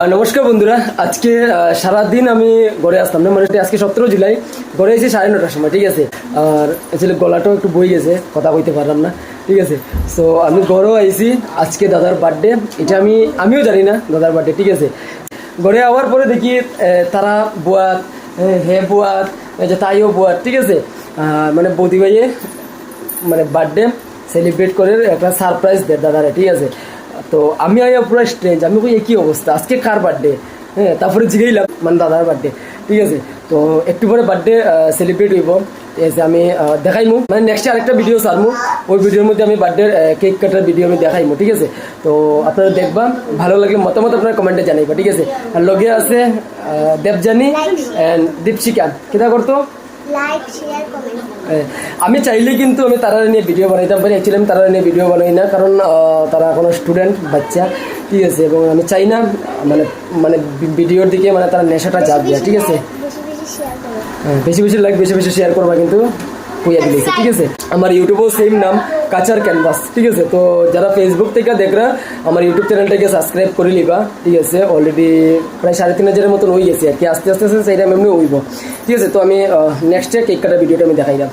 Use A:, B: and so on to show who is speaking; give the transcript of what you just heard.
A: নমস্কার বন্ধুরা, আজকে সারাদিন আমি ঘরে আসতাম না, মানে আজকে 17 জুলাই ঘরে এসে 9:30টার সময়, ঠিক আছে। আর আসলে গলাটাও একটু বই গেছে, কথা বলতে পারলাম না, ঠিক আছে। সো আমি ঘরেও আইছি, আজকে দাদার বার্থডে, এটা আমিও জানি না দাদার বার্থডে, ঠিক আছে। ঘরে আওয়ার পরে দেখি তারা বুয়াত, হে বুয়াত, যে তাইও বুয়াত, ঠিক আছে। মানে বৌদি ভাইয়ে মানে বার্থডে সেলিব্রেট করে একটা সারপ্রাইজ দেয় দাদারা, ঠিক আছে। তো আমি আইয়া পুরো স্ট্রেঞ্জ, আমি কই একই অবস্থা, আজকে কার বার্থডে? হ্যাঁ, তারপরে জিগাইলাম মানে দাদার বার্থডে, ঠিক আছে। তো একটু পরে বার্থডে সেলিব্রেট হইব, ঠিক আছে। আমি দেখাইমু, মানে নেক্সট আরেকটা ভিডিও ছাড়মু, ওই ভিডিওর মধ্যে আমি বার্থডে কেক কাটার ভিডিও আমি দেখাইমু, ঠিক আছে। তো আপনারা দেখবা, ভালো লাগলে মতামত আপনারা কমেন্টে জানাইবা, ঠিক আছে। আর লগে আছে দেবজানি অ্যান্ড দীপশিকা, কিতা করতো
B: লাইক শেয়ার কমেন্ট।
A: আমি চাইলে কিন্তু আমি তারা নিয়ে ভিডিও বানাইতাম পারি, অ্যাকচুয়ালি আমি তারা নিয়ে ভিডিও বানাই না, কারণ তারা এখনো স্টুডেন্ট বাচ্চা, ঠিক আছে। এবং আমি চাই না মানে মানে ভিডিওর দিকে মানে তারা নেশাটা যাবে, ঠিক আছে।
B: বেশি বেশি শেয়ার করো।
A: বেশি বেশি লাইক, বেশি বেশি শেয়ার করবা কিন্তু কইয়া দিলেছে, ঠিক আছে। আমার ইউটিউবেও সেম নাম, কাচার ক্যানভাস, ঠিক আছে। তো যারা ফেসবুক থেকে দেখরা আমার ইউটিউব চ্যানেলটাকে সাবস্ক্রাইব করে লিবা, ঠিক আছে। অলরেডি প্রায় 3,500-এর মতন হয়ে গেছে আর কি, আস্তে আস্তে আস্তে সেইটা এমনি হইব, ঠিক আছে। তো আমি নেক্সট কেক কাটার ভিডিওটা আমি দেখাইলাম।